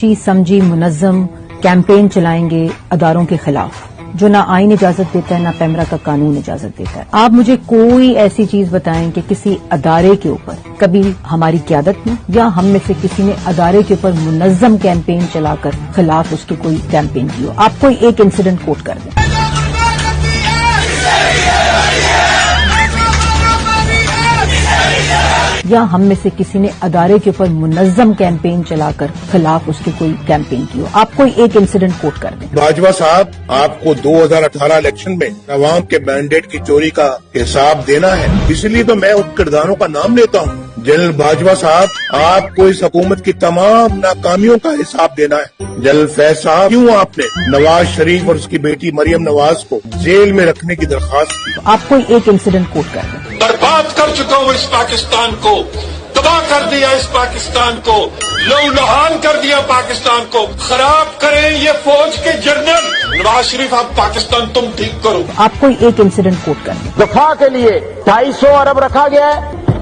سمجھی منظم کیمپین چلائیں گے اداروں کے خلاف جو نہ آئین اجازت دیتا ہے نہ پیمرا کا قانون اجازت دیتا ہے۔ آپ مجھے کوئی ایسی چیز بتائیں کہ کسی ادارے کے اوپر کبھی ہماری قیادت میں یا ہم میں سے کسی نے ادارے کے اوپر منظم کیمپین چلا کر خلاف اس کی کوئی کیمپین کی ہو۔ آپ کوئی ایک انسیڈنٹ کوٹ کر دیں۔ یا ہم میں سے کسی نے ادارے کے اوپر منظم کیمپین چلا کر خلاف اس کی کوئی کیمپین کی ہو۔ آپ کوئی ایک انسیڈنٹ کوٹ کر دیں۔ باجوہ صاحب، آپ کو 2018 الیکشن میں عوام کے مینڈیٹ کی چوری کا حساب دینا ہے، اس لیے تو میں ان کرداروں کا نام لیتا ہوں۔ جنرل باجوہ صاحب، آپ کو اس حکومت کی تمام ناکامیوں کا حساب دینا ہے۔ جنرل فیض صاحب، کیوں آپ نے نواز شریف اور اس کی بیٹی مریم نواز کو جیل میں رکھنے کی درخواست کی؟ آپ کوئی ایک انسیڈنٹ کوٹ کر دیں۔ برباد کر چکا ہوں اس پاکستان کو، تباہ کر دیا اس پاکستان کو، لہو لہان کر دیا پاکستان کو، خراب کریں یہ فوج کے جنرل نواز شریف، آپ پاکستان تم ٹھیک کرو۔ آپ کوئی ایک انسیڈنٹ کوٹ کر دیں۔ دفاع کے لیے 250 ارب رکھا گیا ہے،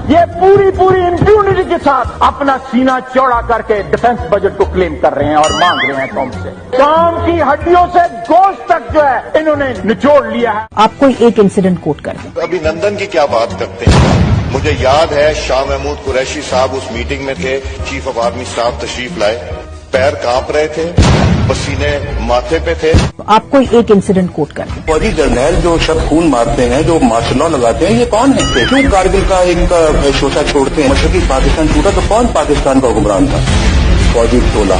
یہ پوری امپیونٹی کے ساتھ اپنا سینہ چوڑا کر کے ڈیفنس بجٹ کو کلیم کر رہے ہیں اور مانگ رہے ہیں قوم سے۔ کام کی ہڈیوں سے گوشت تک جو ہے انہوں نے نچوڑ لیا ہے۔ آپ کوئی ایک انسیڈنٹ کوٹ کر دیں۔ ابھی نندن کی کیا بات کرتے ہیں؟ مجھے یاد ہے شاہ محمود قریشی صاحب اس میٹنگ میں تھے، چیف آف آرمی صاحب تشریف لائے، پیر کانپ رہے تھے، پسینے ماتھے پہ تھے۔ آپ کوئی ایک انسیڈنٹ کوٹ کر دیں۔ فوجی جرنیل جو شب خون مارتے ہیں، جو مارشل لا لگاتے ہیں، یہ کون ہے؟ کیوں کارگل کا ایک شوشہ چھوڑتے ہیں؟ مشرقی پاکستان ٹوٹا تو کون پاکستان کا حکمران تھا؟ فوجی ٹولہ۔